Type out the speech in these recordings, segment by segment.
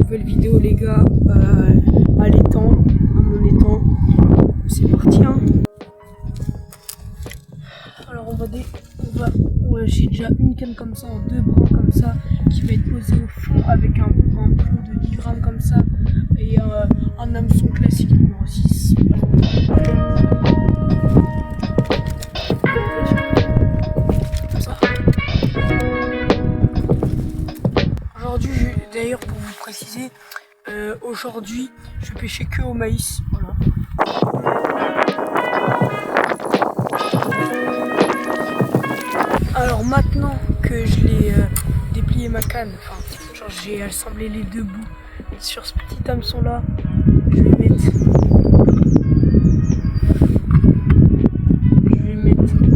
nouvelle vidéo les gars, à l'étang, à mon étang. C'est parti hein. Alors j'ai déjà une canne comme ça en deux bras comme ça qui va être posée au fond avec un plomb de 10 grammes comme ça et un hameçon classique numéro 6. Aujourd'hui, d'ailleurs pour vous préciser, aujourd'hui je pêchais que au maïs, voilà. Alors maintenant que je l'ai déplié ma canne, enfin genre j'ai assemblé les deux bouts sur ce petit hameçon là, je vais mettre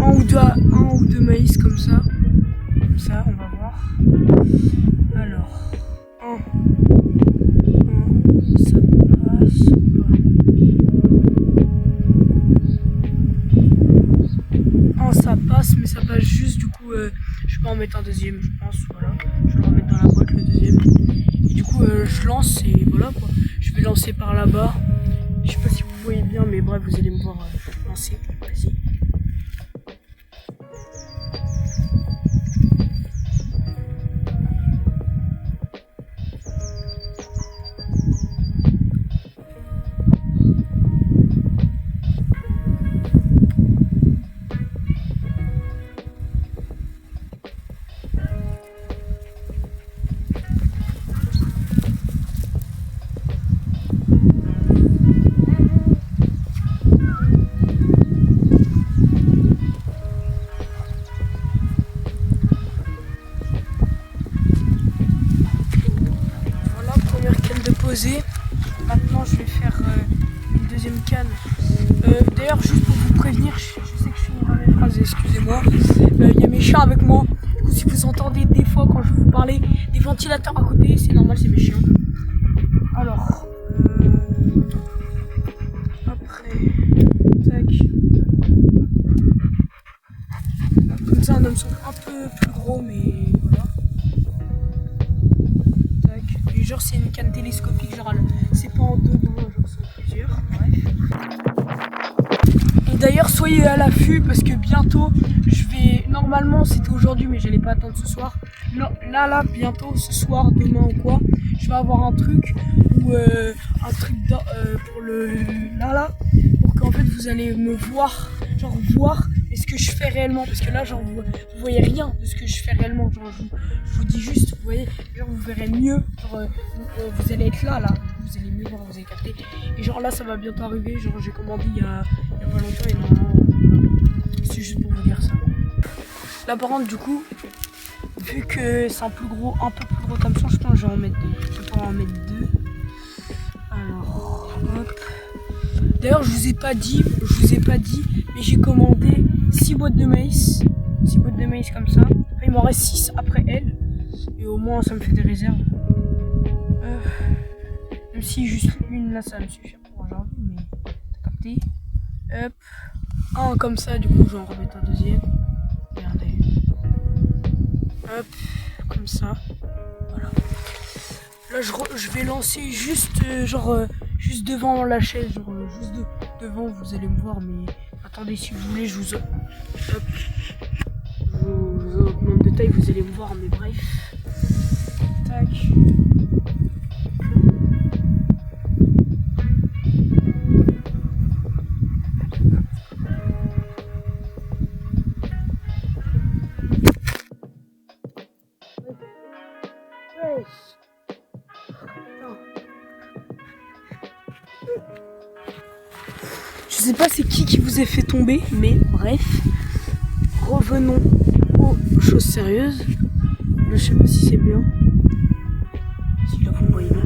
un ou deux maïs comme ça on va voir. Alors ça passe pas. Ça passe mais ça passe juste, du coup je peux en mettre un deuxième je pense, voilà. Je vais le remettre dans la boîte le deuxième. Et du coup je lance et voilà quoi. Je vais lancer par là-bas. Je sais pas si vous voyez bien mais bref vous allez me voir lancer. Vas-y. Maintenant je vais faire une deuxième canne. D'ailleurs juste pour vous prévenir, je sais que je finirai mes phrases, excusez-moi. Il y a mes chiens avec moi. Du coup si vous entendez des fois quand je vous parlais des ventilateurs à côté, c'est normal, c'est mes chiens. Alors après tac. Comme ça un hameçon un peu plus gros mais voilà. Genre c'est une canne télescopique, genre c'est pas en deux bras, genre c'est plusieurs, bref. Et d'ailleurs soyez à l'affût parce que bientôt je vais, normalement c'était aujourd'hui mais j'allais pas attendre ce soir. Là bientôt ce soir, demain ou quoi, je vais avoir un truc ou pour le là pour qu'en fait vous allez me voir, genre voir ce que je fais réellement, parce que là genre vous voyez rien de ce que je fais réellement, genre je vous dis juste, vous voyez, genre vous verrez mieux, genre vous allez être là, vous allez mieux voir, vous allez capter, et genre là ça va bientôt arriver, genre j'ai commandé il y a pas longtemps et normalement c'est juste pour vous dire ça. Là par contre du coup, vu que c'est un peu plus gros hameçon, je pense que je vais en mettre deux. Alors hop. D'ailleurs je vous ai pas dit, mais j'ai commandé 6 boîtes de maïs. 6 boîtes de maïs comme ça. Enfin, il m'en reste 6 après elle. Et au moins ça me fait des réserves. Même si juste une là ça va me suffire pour aujourd'hui. Mais t'as capté. Hop. Un comme ça, du coup je vais en remettre un deuxième. Regardez. Hop. Comme ça. Voilà. Là je vais lancer juste juste devant la chaise, genre juste devant, vous allez me voir, mais attendez si vous voulez, je vous augmente de taille, vous allez me voir, mais bref. Tac. Ouais. Je sais pas c'est qui vous a fait tomber, mais bref. Revenons aux choses sérieuses. Là, je sais pas si c'est bien. Si là vous me voyez bien.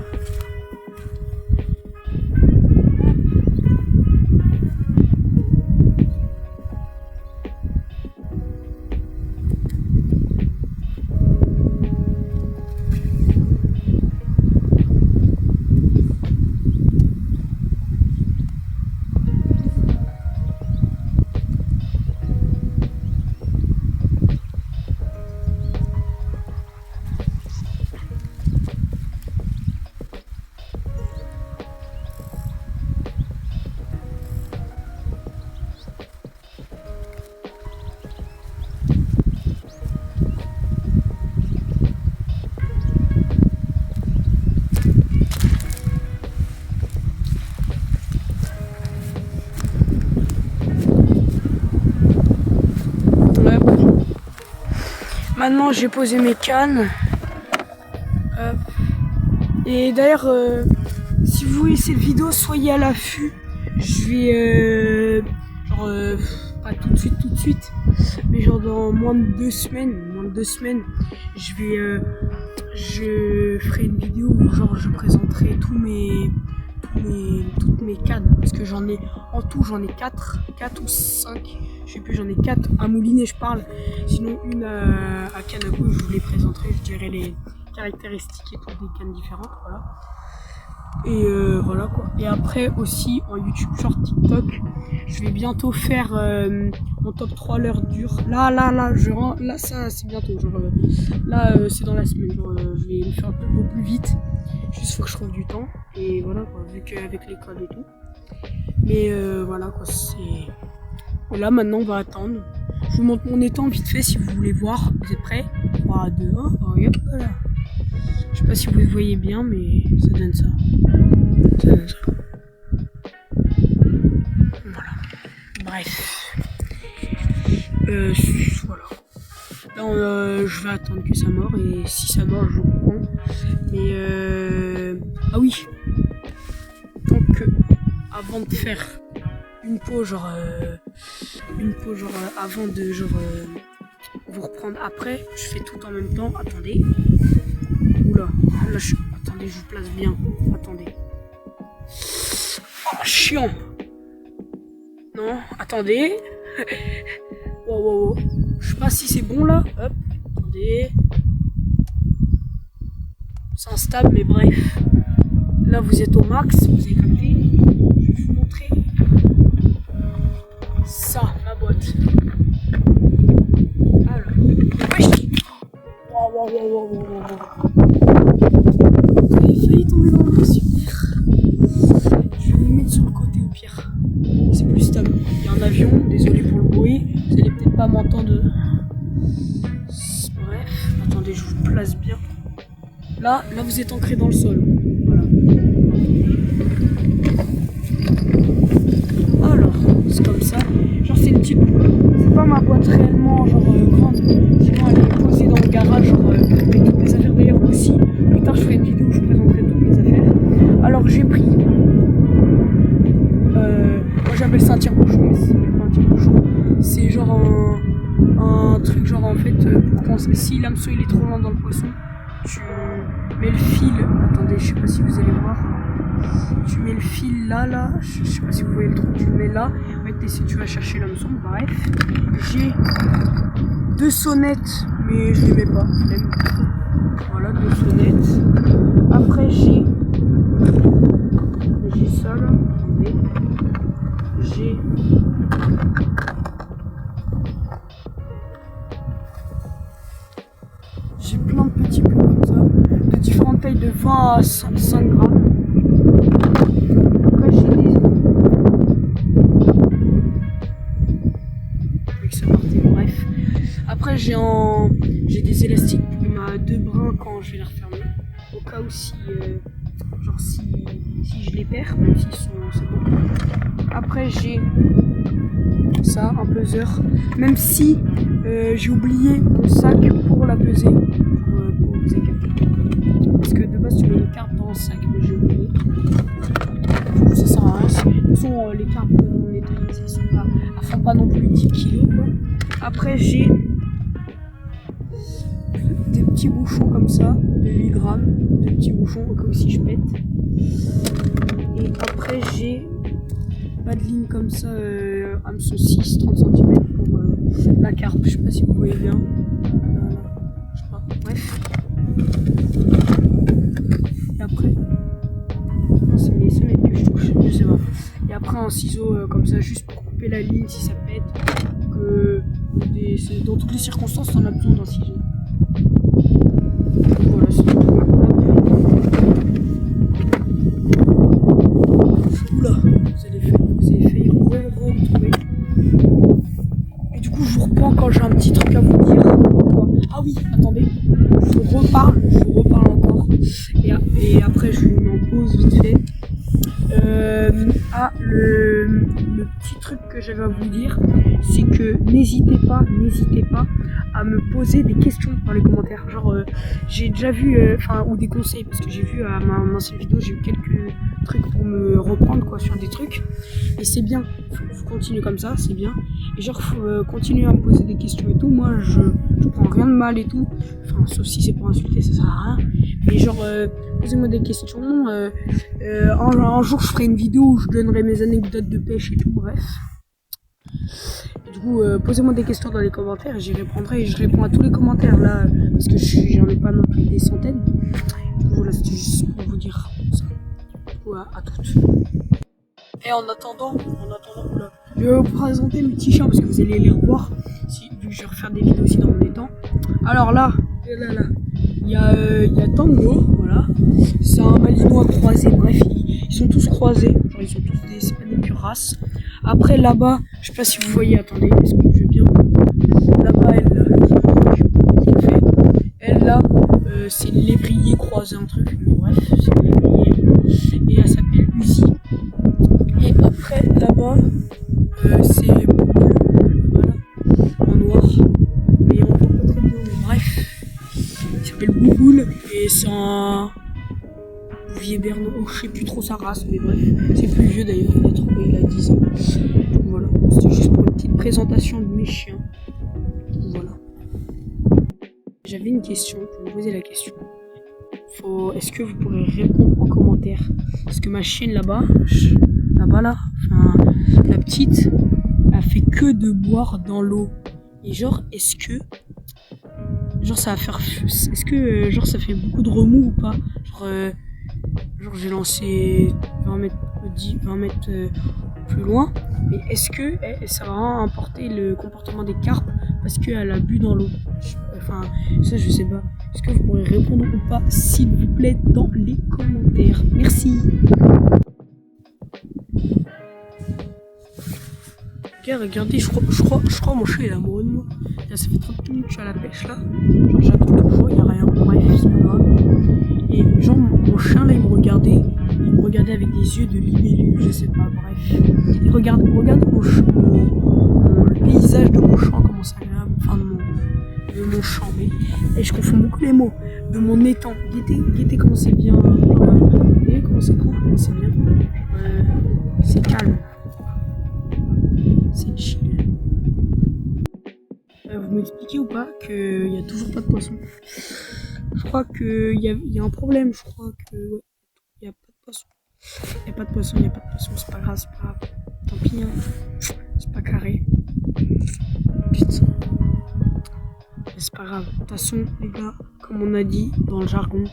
maintenant j'ai posé mes cannes. Et d'ailleurs, si vous voyez cette vidéo, soyez à l'affût. Je vais, pas tout de suite, mais genre dans moins de 2 semaines, je ferai une vidéo où genre je présenterai toutes mes cannes, parce que j'en ai 4 ou 5, je sais plus, j'en ai 4 à mouliner, je parle, sinon une à canne à gauche, je vous les présenterai, je dirai les caractéristiques et toutes des cannes différentes, voilà. Et voilà quoi. Et après aussi en YouTube Short, TikTok, je vais bientôt faire mon top 3 l'heure dure. Là, ça c'est bientôt. C'est dans la semaine. Je vais le faire un peu plus vite. Juste faut que je trouve du temps. Et voilà quoi, vu qu'avec l'école et tout. Mais voilà quoi, c'est. Et là maintenant on va attendre. Je vous montre mon étang vite fait si vous voulez voir. Vous êtes prêts? 3, 2, 1. Oh, yep, voilà. Je sais pas si vous le voyez bien, mais ça donne ça. Voilà. Bref. Voilà. Là, je vais attendre que ça mord, et si ça mord, je vous prends. Mais ah oui. Donc, avant de faire une pause, avant de vous reprendre après, je fais tout en même temps. Attendez. Oula, là attendez, je vous place bien. Attendez. Oh, chiant. Non, attendez. Wow. Je sais pas si c'est bon là. Hop, attendez. C'est instable, mais bref. Là, vous êtes au max, vous avez capté. Je vais vous montrer. Ça, ma boîte. Alors. Wow. J'ai failli tomber dans le super. Je vais les mettre sur le côté au pire. C'est plus stable. Il y a un avion, désolé pour le bruit. Vous allez peut-être pas m'entendre. Bref, attendez, je vous place bien. Là, vous êtes ancré dans le sol. Voilà. Alors, c'est comme ça. Genre, c'est une petite. C'est pas ma boîte réellement, grande. Sinon, elle est posée dans le garage, avec toutes mes affaires. D'ailleurs, aussi, plus tard, je ferai une vidéo où je présenterai toutes mes affaires. Alors, j'ai pris. Moi, j'appelle ça un tire-bouchon, mais c'est pas un tire-bouchon. C'est genre un truc, genre en fait, pour quand si l'hameçon il est trop loin dans le poisson, tu mets le fil. Attendez, je sais pas si vous allez voir. Tu mets le fil là, je sais pas si vous voyez le trou, tu le mets là. En fait, tu vas chercher l'hameçon. Bref, j'ai 2 sonnettes, mais je les mets pas. Voilà, 2 sonnettes. Après, j'ai ça là. Attendez. J'ai plein de petits pots comme ça, de différentes tailles de 20 à 5 grammes. Après j'ai des... Avec ça partait, bref. Après j'ai des élastiques pour ma 2 brins quand je vais les refermer. Au cas où si je les perds, même s'ils sont... c'est bon. Après j'ai ça, un peseur. Même si j'ai oublié mon sac pour la peser. Pour vous écarter. Parce que de base tu mets les cartes dans le sac, mais j'ai oublié. Ça sert à rien. De toute façon, les cartes on les trie, elles font pas non plus 10 kilos quoi. Après j'ai des petits bouchons comme ça, de 8 grammes. De petits bouchons au cas où si je pète. Et après j'ai pas de ligne comme ça, hameçon 6, 30 cm pour la carpe, je sais pas si vous voyez bien. Là, je sais pas, bref. Et après, non, c'est mes sonnettes que je touche, je sais pas. Et après un ciseau comme ça, juste pour couper la ligne si ça pète. Dans toutes les circonstances, on a besoin d'un ciseau. Voilà, c'est tout. Oula, vous avez failli retrouver. Et du coup, je vous reprends quand j'ai un petit truc à vous dire. Ah oui, attendez, je vous reparle encore. Et après, je vous mets en pause vite fait. Le petit truc truc que j'avais à vous dire, c'est que n'hésitez pas à me poser des questions dans les commentaires. Genre, j'ai déjà vu, ou des conseils, parce que j'ai vu à ma ancienne vidéo, j'ai eu quelques trucs pour me reprendre quoi sur des trucs. Et c'est bien, faut continuer comme ça, c'est bien. Et genre, faut continuer à me poser des questions et tout. Moi, je prends rien de mal et tout. Enfin, sauf si c'est pour insulter, ça sert à rien. Mais genre, posez-moi des questions. Un jour, je ferai une vidéo où je donnerai mes anecdotes de pêche et tout, bref. Et du coup, posez-moi des questions dans les commentaires et j'y répondrai. Et je réponds à tous les commentaires là, parce que j'en ai pas non plus des centaines. Du coup, voilà, c'était juste pour vous dire ça. Du coup, à toutes. Et en attendant, oula, je vais vous présenter mes petits chiens parce que vous allez les revoir, vu que je vais refaire des vidéos aussi dans mon étang. Alors là, il y a Tango, voilà. C'est un malinois croisé, bref, ils sont tous croisés, genre ils sont tous c'est pas des pures races. Après là-bas, je sais pas si vous voyez, attendez, est-ce que je vais bien. Là-bas, elle là, c'est l'évrier croisé, un truc, mais bref, c'est l'évrier. Et elle s'appelle Uzi. Et après là-bas, c'est voilà, en noir, mais on voit pas très bien, mais bref, il s'appelle Bouboule et c'est un vieux Berno, je sais plus trop sa race, mais bref, c'est plus vieux d'ailleurs, il a 10 ans. Donc voilà, c'était juste pour une petite présentation de mes chiens. Donc voilà. J'avais une question, je vais vous poser la question. Est-ce que vous pourrez répondre en commentaire? Parce que ma chienne là-bas, là, enfin, la petite, elle fait que de boire dans l'eau. Et genre, est-ce que ça va faire, est-ce que ça fait beaucoup de remous ou pas? Genre j'ai lancé 20 mètres plus loin, mais est-ce que ça va importer le comportement des carpes parce qu'elle a bu dans l'eau? Enfin, ça je sais pas. Est-ce que vous pourrez répondre ou pas, s'il vous plaît, dans les commentaires? Merci. Regardez, je crois mon chat est amoureux de moi. Là, ça fait 30 minutes que je suis à la pêche là. Genre j'attends toujours, il n'y a rien. Bref, c'est pas grave. Et genre mon chien là, il me regardait avec des yeux de libellule, je sais pas, bref. Il regarde le paysage de mon champ, comment c'est agréable. Enfin, de mon champ, mais et je confonds beaucoup les mots. De mon étang. Guettez comment c'est bien. Voyez comment c'est cool, comment c'est bien. C'est calme. C'est chill. Vous m'expliquez ou pas qu'il n'y a toujours pas de poisson? Je crois qu'il y a un problème. Je crois que ouais, il n'y a pas de poisson. Il n'y a pas de poisson, c'est pas grave, tant pis, hein. C'est pas carré. Putain. Mais c'est pas grave. De toute façon, les gars, comme on a dit dans le jargon,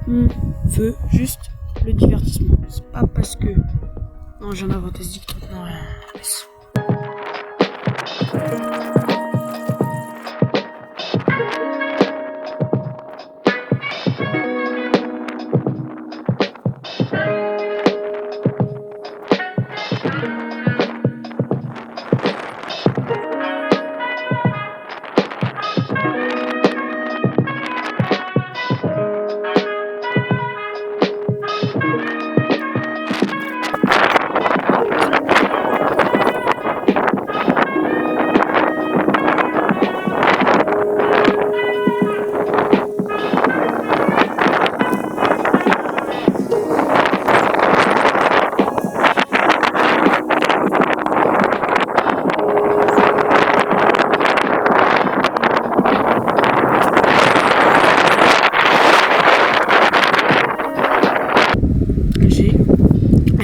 on veut juste le divertissement. C'est pas parce que. Non, j'en ai inventé ce dicton. Non, laisse.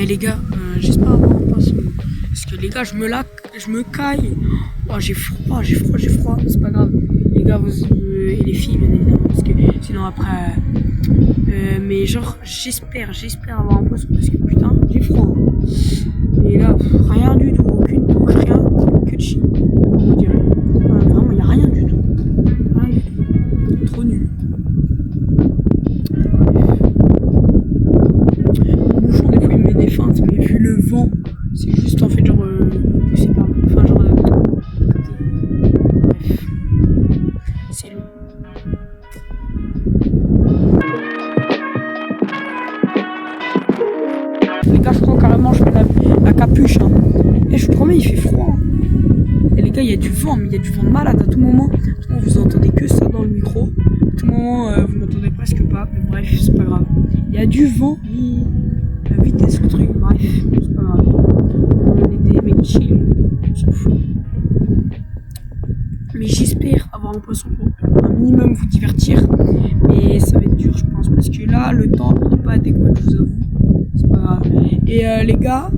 Les gars, j'espère avoir un poisson. Parce que les gars, je me caille. Oh, j'ai froid, c'est pas grave. Les gars, et les filles, bien évidemment, parce que sinon après. Mais genre, j'espère avoir un poisson parce que putain, j'ai froid. Et là, rien du tout, aucune touche, rien, que de chi. Comment dire, vraiment, il y a rien du tout. Rien du tout. Trop nul. Des feintes, mais vu le vent, c'est juste en fait genre poussé par enfin genre de côté. Bref, c'est long. Les gars, je crois carrément je mets la capuche hein. vent, mais il y a du vent de malade à tout moment. À tout moment, vous entendez que ça dans le micro. À tout moment, vous n'entendez presque pas. Mais bref, c'est pas grave. Il y a du vent, la vitesse, le truc, bref, c'est pas grave. On est des mecs chill, on s'en fout. Mais j'espère avoir un poisson pour un minimum vous divertir. Mais ça va être dur, je pense, parce que là, le temps n'est pas adéquat, je vous avoue. C'est pas grave. Et les gars,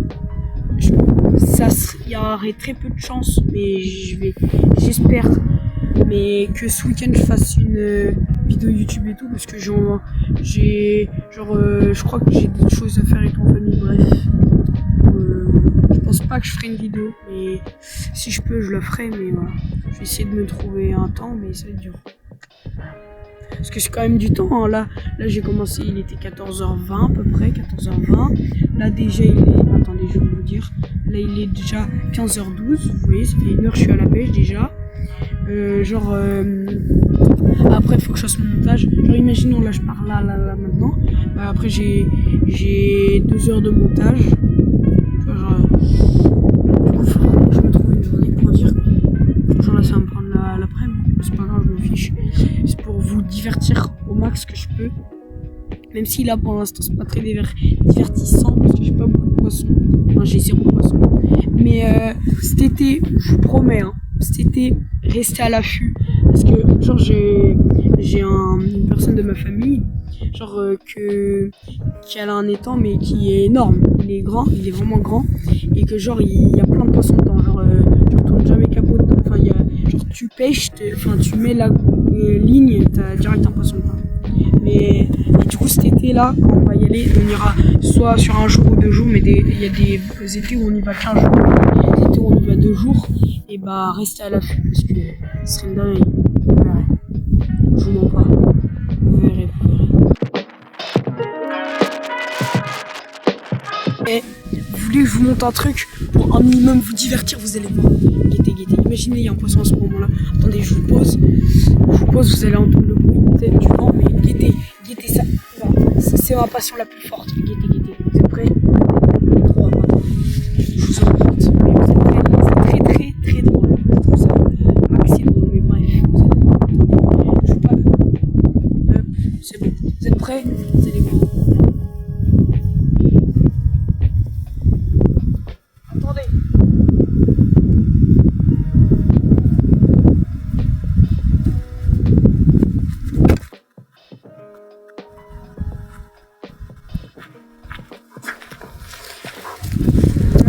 il y aurait très peu de chance, mais j'espère, mais que ce week-end je fasse une vidéo YouTube et tout, parce que je crois que j'ai des choses à faire et tout en famille, bref. Je pense pas que je ferai une vidéo, mais si je peux, je la ferai, mais voilà. Je vais essayer de me trouver un temps, mais ça va être dur. Parce que c'est quand même du temps, hein. Là j'ai commencé, il était 14h20 à peu près, 14h20. Là déjà il est, attendez je vais vous dire, là il est déjà 15h12, vous voyez, ça fait 1 heure que je suis à la pêche déjà. Après il faut que je fasse mon montage. Genre imaginons là je pars là maintenant. Après j'ai 2 heures de montage. Du coup faut que je me trouve une journée pour dire. Genre là ça va me prendre l'après-midi, c'est pas grave, je me fiche. C'est pour vous divertir au max que je peux. Même si là pour l'instant c'est pas très divertissant parce que j'ai pas beaucoup de poissons. Enfin j'ai 0 poissons. Mais cet été, je vous promets, hein, cet été, restez à l'affût. Parce que genre j'ai une personne de ma famille, genre qui a un étang mais qui est énorme. Il est grand, il est vraiment grand. Et que genre il y a plein de poissons dedans. Genre tu retournes jamais capot dedans. Enfin il y a genre tu pêches, tu mets la ligne, t'as direct un poisson dedans. Et du coup cet été là, quand on va y aller, on ira soit sur un jour ou 2 jours, mais il y a des étés où on y va 15 jours, des étés où on y va 2 jours, et bah restez à l'affût parce que ce serait une dinguerie. Vous verrez. Je vous mens pas. Vous verrez. Et vous voulez que je vous montre un truc pour un minimum vous divertir, vous allez voir. Guettez. Imaginez il y a un poisson à ce moment là. Attendez, je vous pose, vous allez entendre le bruit du vent, mais guettez ça. Voilà. C'est ma passion la plus forte. Guettez. Vous êtes prêts? 3, je vous en montre. Mais vous êtes prêts? C'est très drôle. Je trouve ça maxi drôle, mais bref. Attendez, je joue pas. Hop, c'est bon. Vous êtes prêts? Vous allez voir. Attendez.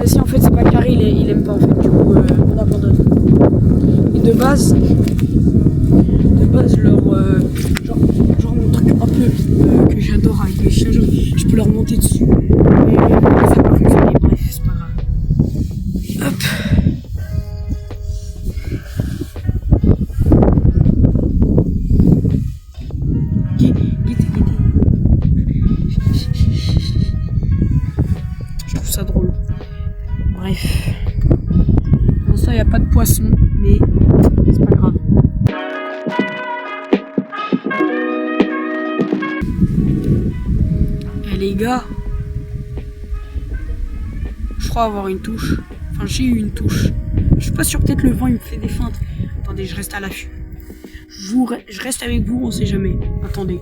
Si en fait c'est pas carré, il aime pas en fait, du coup on abandonne. Et de base genre mon truc un peu que j'adore avec les chiens, genre je peux leur monter dessus. Mais ça va pas fonctionner, bref, c'est pas grave. Hop. Guettez. Je trouve ça drôle. Bref. Pour l'instant, il n'y a pas de poisson, mais c'est pas grave. Eh les gars, je crois avoir une touche. Enfin, j'ai eu une touche. Je suis pas sûr, peut-être le vent il me fait des feintes. Attendez, je reste à l'affût. Je reste avec vous, on sait jamais. Attendez.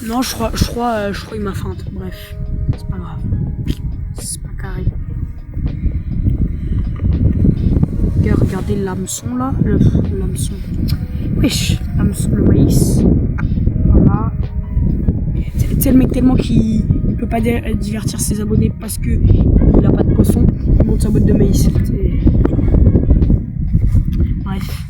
Non, je crois il m'a feinte. Bref, c'est pas grave. C'est pas carré. Regardez l'hameçon là. L'hameçon. Wesh, l'hameçon, le maïs. Voilà. C'est le mec tellement qu'il peut pas divertir ses abonnés parce que il a pas de poisson. Il monte sa boîte de maïs. Bref.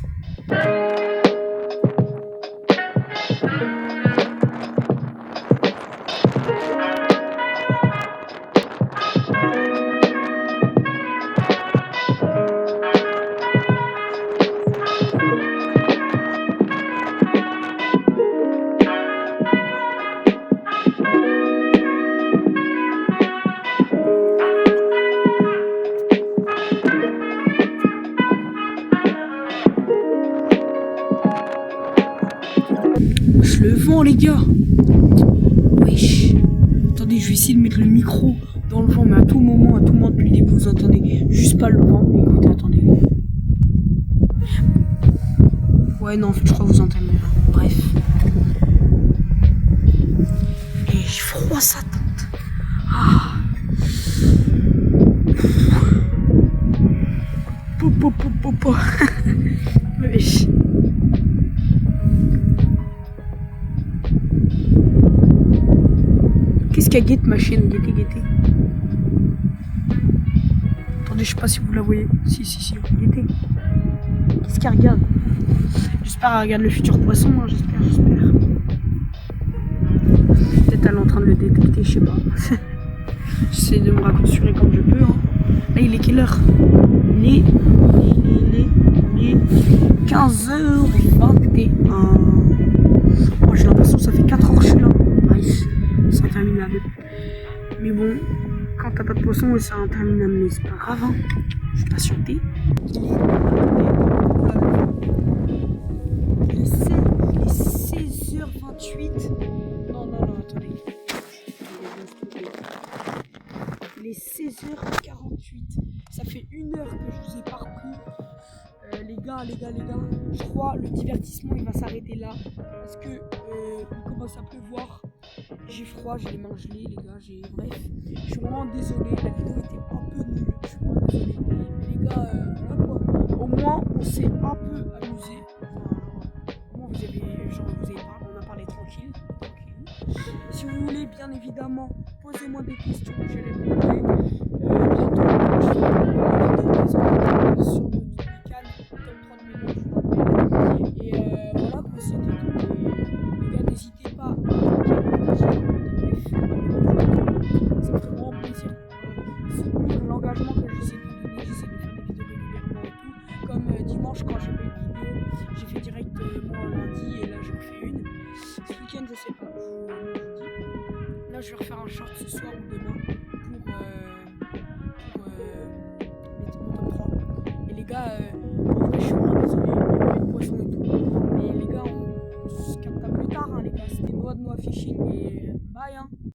Le vent les gars. Wesh. Attendez, je vais essayer de mettre le micro dans le vent, mais à tout moment depuis le début, vous entendez juste pas le vent. Écoutez, attendez. Ouais, non, en fait, je crois que vous entendez. Bref. Et j'ai froid, ça tente. Ah. Po. Wesh. Qu'est-ce qu'elle guette ma chaîne? Guettez. Attendez, je sais pas si vous la voyez. Si, guettez. Qu'est-ce qu'elle regarde? J'espère qu'elle regarde le futur poisson, hein, j'espère. Peut-être elle est en train de le détecter, je sais pas. J'essaie de me raccourcir comme je peux. Hein. Là, il est quelle heure? Il est 15h21. Oh, j'ai l'impression que ça fait 4 heures que je suis là. Nice. C'est interminable. Mais bon, quand t'as pas de poisson, c'est interminable. Mais c'est pas grave. Hein. Je vais patienter. Il est 16h28. Non, attendez. Il est 16h48. Ça fait 1 heure que je vous ai pas repris. Les gars, je crois le divertissement il va s'arrêter là parce que il commence à pleuvoir. J'ai froid, j'ai les mains gelées, les gars, bref. Je suis vraiment désolé, la vidéo était un peu nulle. Je suis vraiment désolé. Mais les gars, voilà quoi. Au moins, on s'est un peu amusé. Au moins, on a parlé tranquille. Si vous voulez, bien évidemment, posez-moi des questions, j'ai répondrai. Bientôt, je ferai une vidéo sur le canal, top 30 millions, je vous rappelle. Et voilà, quoi, c'était tout. Les gars, n'hésitez pas à partager, ça me fait vraiment plaisir pour soutenir l'engagement que j'essaie de donner. J'essaie de faire des vidéos régulièrement et tout. Comme dimanche, quand j'ai fait une vidéo, j'ai fait directement lundi et là, je refais une. Ce week-end, je sais pas. Là, je vais refaire un short ce soir ou demain pour mettre mon top 3. Et les gars, en vrai, je suis vraiment désolé, il y a pas de poisson et tout. Mais les gars, on se capte plus tard, hein, les gars. C'était Noix de Noix Fishing et bye, hein.